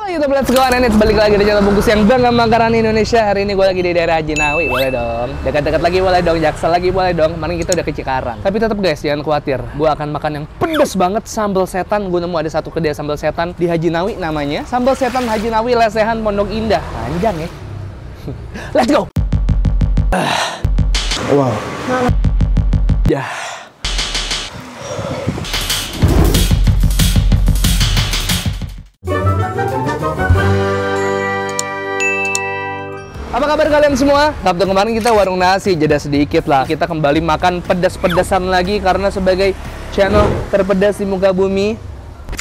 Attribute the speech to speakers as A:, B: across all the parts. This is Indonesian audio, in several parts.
A: YouTube, let's go, Anenet. Balik lagi di channel bungkus yang bangga makanan Indonesia. Hari ini gue lagi di daerah Hajinawi, boleh dong. Dekat-dekat lagi boleh dong, Jaksel lagi boleh dong. Kemarin kita udah ke Cikarang. Tapi tetap guys, jangan khawatir. Gue akan makan yang pedes banget, sambal setan. Gue nemu ada satu kedai sambal setan di Hajinawi namanya. Sambal setan Hajinawi Lesehan Pondok Indah. Panjang ya. Let's go. Wow. Ya. Apa kabar kalian semua? Sabtu kemarin kita warung nasi, jeda sedikit lah. Kita kembali makan pedas-pedasan lagi karena sebagai channel terpedas di muka bumi.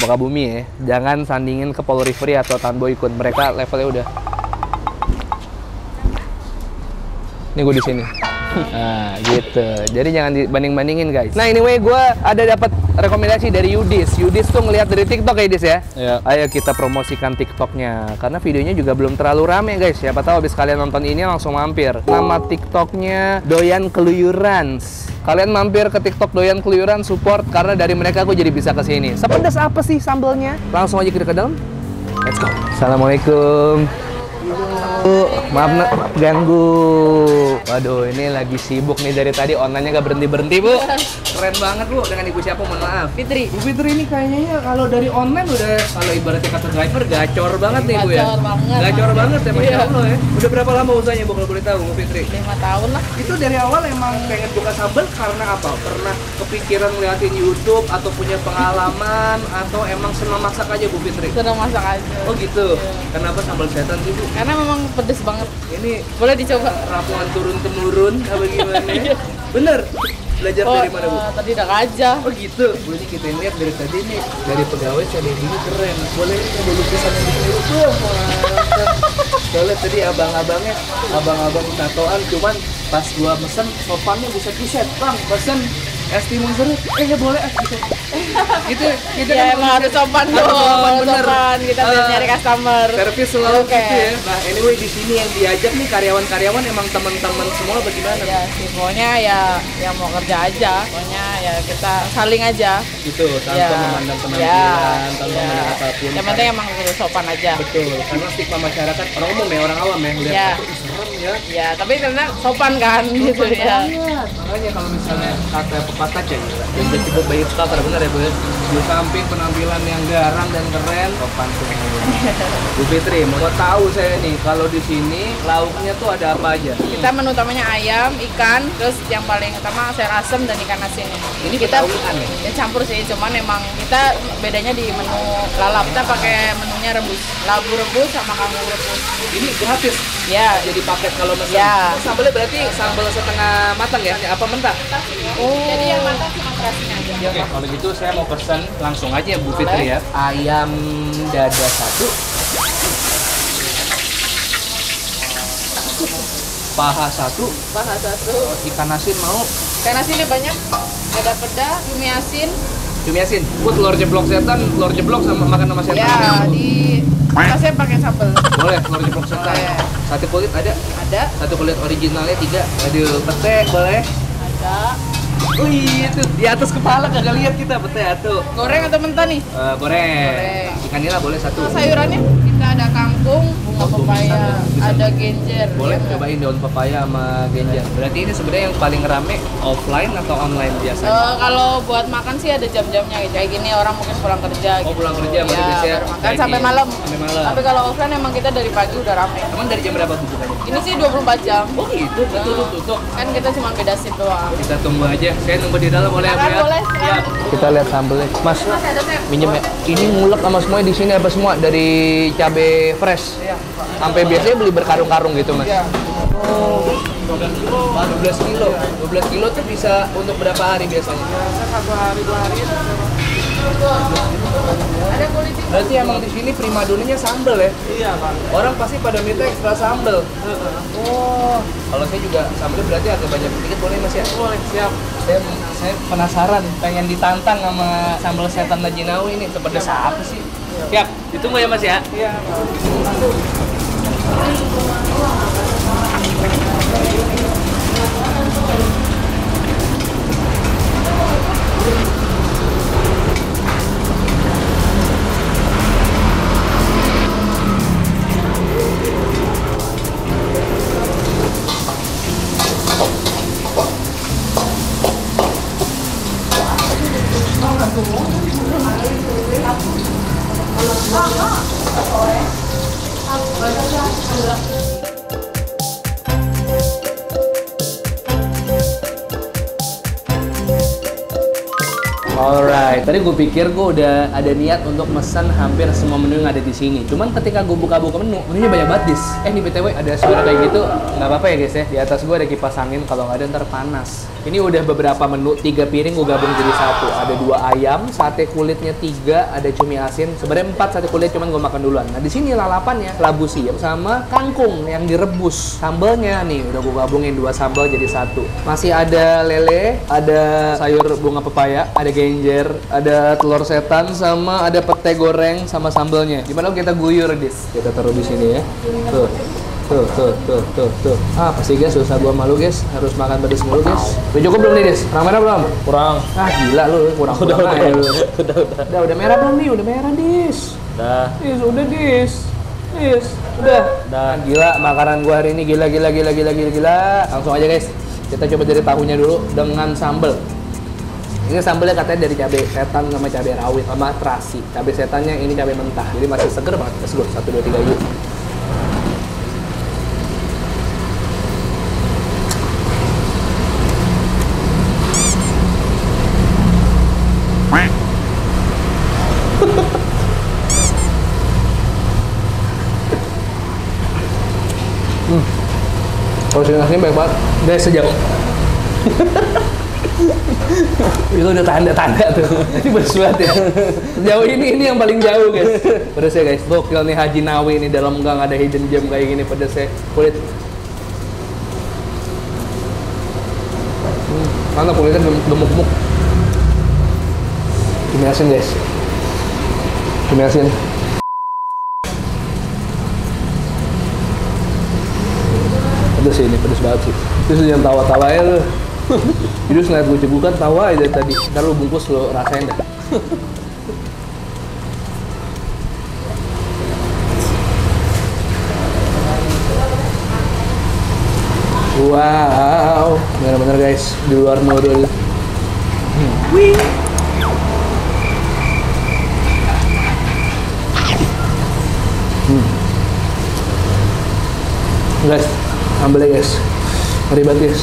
A: Muka bumi ya. Jangan sandingin ke Polri Free atau Tanboy Kun. Mereka levelnya udah. Ini gue di sini. Nah, gitu. Jadi jangan dibanding-bandingin, guys. Nah, anyway, gue ada dapat rekomendasi dari Yudis. Yudis tuh ngeliat dari TikTok ya, Yudis ya? Iya. Ayo kita promosikan TikToknya. Karena videonya juga belum terlalu rame, guys. Siapa tahu habis kalian nonton ini langsung mampir. Nama TikToknya Doyan Keluyuran. Kalian mampir ke TikTok Doyan Keluyuran, support. Karena dari mereka aku jadi bisa kesini. Sepedas apa sih sambelnya? Langsung aja kita ke dalam. Let's go. Assalamualaikum. Maaf ganggu. Waduh, ini lagi sibuk nih dari tadi, online-nya gak berhenti-berhenti, Bu. Keren banget, Bu. Dengan ibu siapa, mohon maaf?
B: Fitri.
A: Bu Fitri ini kayaknya kalau dari online udah, kalau ibaratnya kata driver, gacor banget nih, Bu ya?
B: Gacor banget.
A: Gacor banget ya, Masya
B: Iya.
A: Allah ya. Udah berapa lama usahanya, Bu, kalau boleh tahu, Bu Fitri?
B: 5 tahun lah.
A: Itu dari awal emang pengen buka sambal karena apa? Karena kepikiran ngeliatin YouTube atau punya pengalaman atau emang senang masak aja, Bu Fitri?
B: Sudah masak aja.
A: Oh gitu?
B: Iya.
A: Kenapa sambal setan sih, Bu?
B: Karena memang pedes banget.
A: Ini
B: Boleh dicoba.
A: ramuan turun-temurun apa gimana ya? Bener? Belajar dari mana, Bu?
B: Tadi udah aja.
A: Oh gitu? Bu, ini kita lihat dari tadi nih, dari pegawai saya gini keren. Boleh kita lukisan yang di sini? Mantap. Soalnya tadi abang-abang tatoan, cuman pas gua mesen, sopannya buset-buset. Bang, pesen es timun serut. Boleh es gitu. Kita
B: Ya emang harus sopan dong.
A: bener.
B: Sopan. Kita biar nyari customer.
A: Servis selalu
B: Oke.
A: gitu ya. Nah, anyway di sini yang diajak nih karyawan-karyawan emang teman-teman semua bagaimana?
B: Ya sih, pokoknya ya yang mau kerja aja. Pokoknya ya kita saling aja.
A: Gitu, tanpa
B: Ya.
A: memandang penampilan,
B: Ya.
A: tanpa
B: Ya.
A: memandang apapun.
B: Yang penting emang harus sopan aja.
A: Betul, karena stigma masyarakat orang umum ya, orang awam ya ngeliat
B: Ya.
A: aku serem ya.
B: Ya, tapi karena sopan kan gitu ya.
A: Makanya kalau misalnya kata pepatah ya, yang disebut bayi starter, benar ya Bu ya? Di samping penampilan yang garang dan keren, sopan semuanya. Bu Fitri, mau tahu saya nih, kalau di sini lauknya tuh ada apa aja?
B: Kita menu utamanya ayam, ikan, terus yang paling utama sayur asem dan ikan asin.
A: Ini
B: kita
A: Betawian ya?
B: ya campur sih, cuman emang kita bedanya di menu lalap. Kita pakai menunya rebus, labu rebus sama kangkung rebus.
A: Ini gratis.
B: Ya,
A: Jadi paket kalau pesan.
B: Ya.
A: Sambalnya berarti sambal setengah matang ya? Apa mentah?
B: jadi yang matang cuma terasinya aja.
A: Oke, kalau gitu saya mau pesen langsung aja ya Bu Fitri ya. Ayam dada satu, paha satu,
B: Paha satu.
A: ikan asin mau,
B: Ikan asinnya banyak. Ada peda, cumi asin.
A: cumi asin. Bu, telur jeblok setan, telur jeblok sama makan sama setan.
B: Ya, di atasnya pakai sambal.
A: Boleh, telur jeblok setan.
B: Boleh.
A: Satu kulit ada,
B: Ada,
A: satu kulit originalnya 3. Aduh, pete boleh.
B: ada.
A: Wih, itu di atas kepala kagak lihat kita pete tuh.
B: Goreng atau mentah nih?
A: Goreng.
B: Goreng.
A: Ikan nila boleh satu.
B: Nah, sayurannya kita ada kangkung, bunga pepaya, ada genjer.
A: Boleh
B: Ya.
A: cobain daun pepaya sama genjer. Berarti ini sebenarnya yang paling rame offline atau online biasanya?
B: Kalau buat makan sih ada jam-jamnya kayak gini, orang mungkin pulang kerja.
A: Oh, pulang kerja,
B: ya,
A: berarti biasanya
B: baru makan
A: kayak
B: sampai
A: gini.
B: malam.
A: Sampai malam.
B: Tapi kalau offline emang kita dari pagi udah rame.
A: Emang dari jam berapa bukanya?
B: Ini sih 24 jam.
A: Oh gitu, tutup.
B: Kan kita cuma beda shift doang.
A: Kita tunggu aja. Saya nunggu di dalam, boleh ya, Bu
B: Silakan,
A: ya?
B: boleh, silakan.
A: Ya. Kita lihat sambelnya. Mas,
B: Mas ada teh.
A: minjem ya. Ini ngulek sama semuanya di sini apa semua dari cabe fresh.
B: Iya.
A: Sampai biasanya beli berkarung-karung gitu, Mas.
B: Iya.
A: Oh. 12 kilo. 12 kilo tuh bisa untuk berapa hari biasanya?
B: Satu hari, 2 hari. Ada kulit ikan.
A: Berarti emang di sini primadonanya sambel ya?
B: Iya, Pak.
A: Orang pasti pada minta ekstra sambel. Oh, kalau saya juga sambelnya berarti agak banyak sedikit, boleh Mas ya?
B: Boleh, siap.
A: Saya penasaran, pengen ditantang sama sambal setan Hajinawi ini, sepedas apa sih? Siap, ditunggu ya Mas ya?
B: Iya.
A: Alright, tadi gue pikir gue udah ada niat untuk mesen hampir semua menu yang ada di sini. Cuman ketika gue buka-buka menunya banyak banget dis. Ini BTW ada suara kayak gitu, nggak apa-apa ya guys ya. Di atas gue ada kipas angin, kalau nggak ada ntar panas. Ini udah beberapa menu, 3 piring gue gabung jadi satu. Ada 2 ayam, sate kulitnya 3, ada cumi asin. Sebenarnya 4 sate kulit, cuman gue makan duluan. Nah di sini lalapannya labu siam sama kangkung yang direbus. Sambelnya nih udah gue gabungin 2 sambal jadi satu. Masih ada lele, ada sayur bunga pepaya, ada genjer, ada telur setan, sama ada pete goreng sama sambelnya. Gimana kita guyur dis? Kita taruh di sini ya. Tuh. Ah, pasti guys, susah gua malu guys. Harus makan pedes mulu guys. Udah cukup belum nih, Des? Kurang merah belum?
C: Kurang.
A: Ah, gila lu, kurang aja lu. Udah merah belum nih? Udah merah, Dis.
C: Udah.
A: Dis, udah, Dis. Dis, udah.
C: Udah.
A: Gila, makanan gua hari ini gila. Langsung aja guys. Kita coba dari tahunya dulu dengan sambel. Ini sambelnya katanya dari cabai setan sama cabai rawit sama terasi. Cabai setannya ini cabai mentah. Jadi masih seger banget. Let's go. 1 2 3 yuk. Porsi nasinya banyak banget. Guys, sejauh itu udah tanda-tanda tuh. Ini bersuat ya. Sejauh ini yang paling jauh guys. Pedesnya guys. Gokil nih Haji Nawi ini, dalam gang ada hidden gem kayak gini pedesnya. Kulit. Mana kulitnya gemuk-gemuk. Cumi asin guys. Cumi asin. Pedes sih ini, pedes banget sih. Terus jangan tawa-tawa ya lu. Jadi ngeliat gue cegukan tawa aja tadi. Ntar lu bungkus lu rasain dah. Wow, bener-bener guys, di luar nurul. Wih. Guys, ambil guys, ngeri banget guys.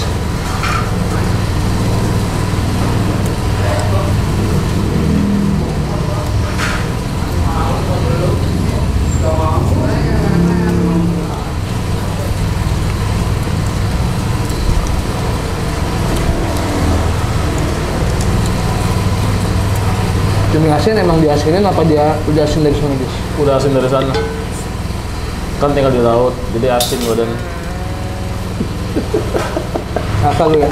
A: Cumi asin emang diasinin apa dia udah asin dari sana guys?
C: Udah asin dari sana. Kan tinggal di laut, jadi asin badannya.
A: Asal lu ya.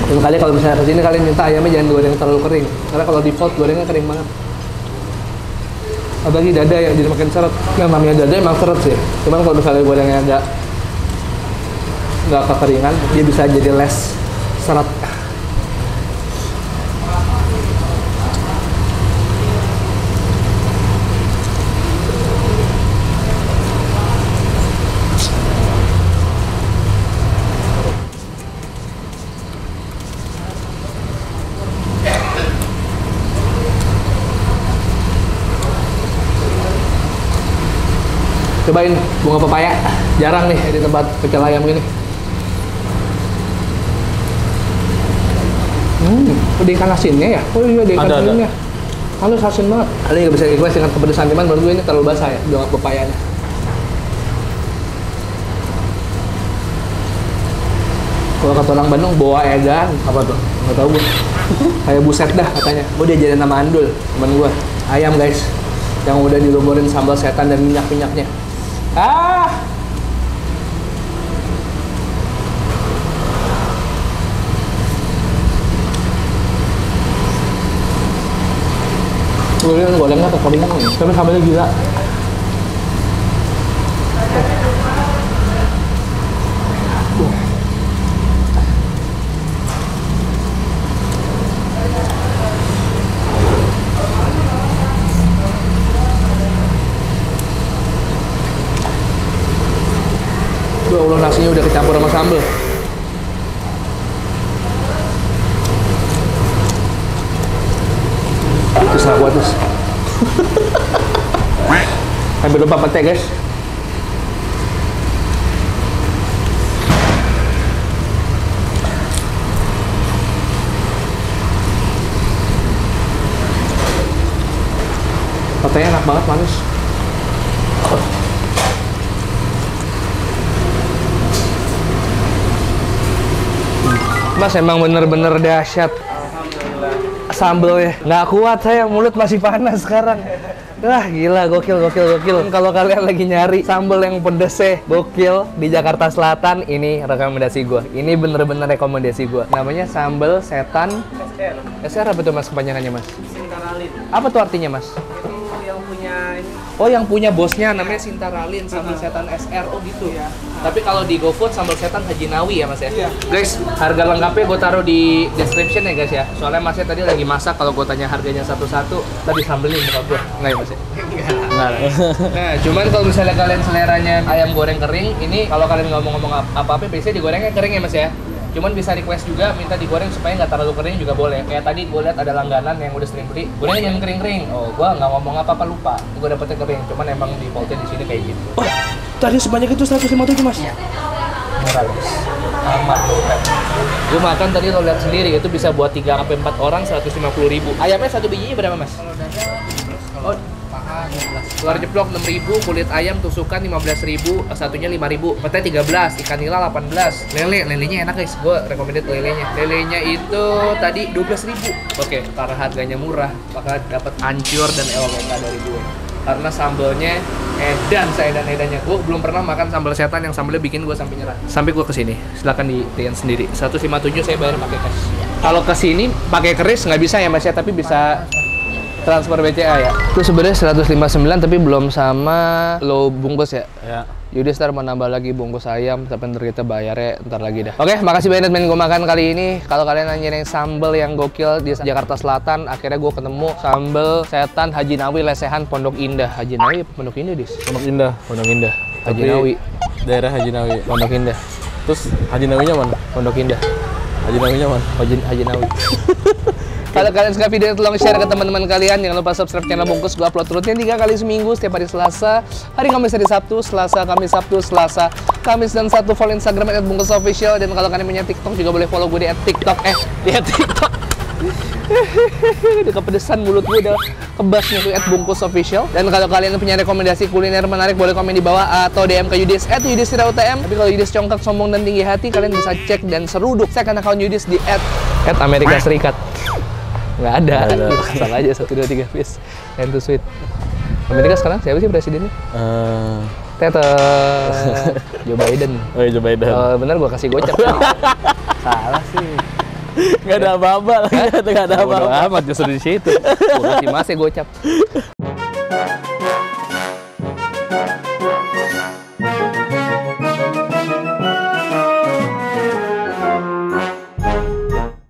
A: Dan kali kalau misalnya kesini kalian minta ayamnya jangan goreng terlalu kering. Karena kalau default gorengnya kering banget. Apalagi dada yang jadi makin seret. Yang namanya dada emang seret sih. Cuman kalau misalnya gorengnya nggak kekeringan, dia bisa jadi less seret. Cobain bunga pepaya, jarang nih di tempat pecel ayam gini. Udah ikan asinnya ya? Oh iya, ada ikan asinnya. Halus asin banget. Kali nggak bisa request dengan kepedesan, cuman menurut gue ini terlalu basah ya, bunga pepayanya. Kalau kata orang Bandung, bawa edan.
C: Apa tuh?
A: Nggak tahu gue. Kayak buset dah katanya. Gue diajarin nama Andul, temen gue. Ayam guys, yang udah diluburin sambal setan dan minyak-minyaknya. Ah! Gorengnya kekeringan nih, tapi sambalnya gila. Ya Allah, nasinya udah kecampur sama sambal. Terus aku atas. Sampai lupa pete guys. Petenya enak banget, manis. Mas emang bener-bener dahsyat. Sambelnya nggak kuat, saya mulut masih panas sekarang. Wah gila, gokil. Kalau kalian lagi nyari sambal yang pedesnya gokil di Jakarta Selatan, ini rekomendasi gue. Ini bener-bener rekomendasi gue. Namanya sambal setan. SR apa tuh mas kepanjangannya mas?
D: Sintaralin.
A: Apa tuh artinya mas?
D: Itu yang punya ini.
A: Oh yang punya bosnya namanya Sintaralin, sambal setan SR. Oh gitu ya. Tapi kalau di GoFood sambal setan Haji Nawi ya mas ya? Iya. Guys, harga lengkapnya gue taruh di description ya guys ya. Soalnya masnya tadi lagi masak, kalau gue tanya harganya satu-satu, tadi sambelin muka gue. Enggak ya mas ya? Enggak. Nah, cuman kalau misalnya kalian seleranya ayam goreng kering, ini kalau kalian ngomong-ngomong apa-apa, biasanya digorengnya kering ya mas ya? Cuman bisa request juga minta digoreng supaya nggak terlalu kering juga boleh. Kayak tadi gue lihat ada langganan yang udah sering beli, gorengnya jangan kering-kering. Oh, gue nggak ngomong apa-apa, lupa. Gue dapetnya kering, cuman emang defaultnya di sini kayak gitu. Oh, tadi sebanyak itu 157 mas? Iya. Murah guys. Aman tuh. Gue makan tadi lo lihat sendiri, itu bisa buat 3-4 orang 150.000. Ayamnya satu bijinya berapa mas?
D: Kalau dada 15, kalau paha 12.
A: Telur jeblok 6.000, kulit ayam tusukan 15.000, satunya 5.000, pete 13, ikan nila 18. Lelenya enak guys, gue recommended lelenya. Lelenya itu tadi 12.000. Oke, karena harganya murah, maka dapat ancur dan LWK dari gue. Karena sambalnya edan seedan-edannya. Gue belum pernah makan sambal setan yang sambalnya bikin gue sampai nyerah. Sampai gue kesini, silakan dilihat sendiri. 157 saya bayar pakai cash. Kalau kesini pakai keris nggak bisa ya mas ya, tapi bisa transfer BCA ya. Itu sebenarnya 159 tapi belum sama lo bungkus ya.
C: Ya.
A: Yaudah ntar mau nambah lagi bungkus ayam, tapi ntar kita bayarnya ntar lagi dah. Oke, makasih banget main gue makan kali ini. Kalau kalian nanyain sambal yang gokil di Jakarta Selatan, akhirnya gue ketemu sambal setan Haji Nawi lesehan Pondok Indah. Haji Nawi apa Pondok Indah dis?
C: Pondok Indah.
A: Pondok Indah. Haji
C: Tapi
A: Nawi.
C: Daerah Haji Nawi.
A: Pondok Indah.
C: Terus Haji Nawinya mana?
A: Pondok Indah.
C: Haji Nawinya mana?
A: Haji Nawi. Kalau kalian suka video ini, tolong share ke teman-teman kalian. Jangan lupa subscribe channel Bungkus. Gue upload rutin 3 kali seminggu, setiap hari Selasa, hari Kamis, hari Sabtu, Selasa, Kamis, Sabtu, Selasa, Kamis, dan Sabtu. Follow Instagram @bungkusofficial. Dan kalau kalian punya TikTok juga boleh follow gue di @tiktok. Di @tiktok. Udah kepedesan mulut gue, udah kebas nih tuh @bungkusofficial. Dan kalau kalian punya rekomendasi kuliner menarik, boleh komen di bawah atau DM ke Yudis @yudis_utm. Tapi kalau Yudis congkak, sombong, dan tinggi hati, kalian bisa cek dan seruduk second account Yudis di @Amerika Serikat. Nggak ada. Salah aja 1, 2, 3 please. And to sweet. Amerika sekarang siapa sih presidennya? Tetet. Joe Biden.
C: Oh iya, Joe Biden.
A: Bener gua kasih gocap. Salah sih.
C: Nggak ada apa-apa. Nggak ada apa-apa.
A: Amat justru di situ. Gua kasih masih gocap.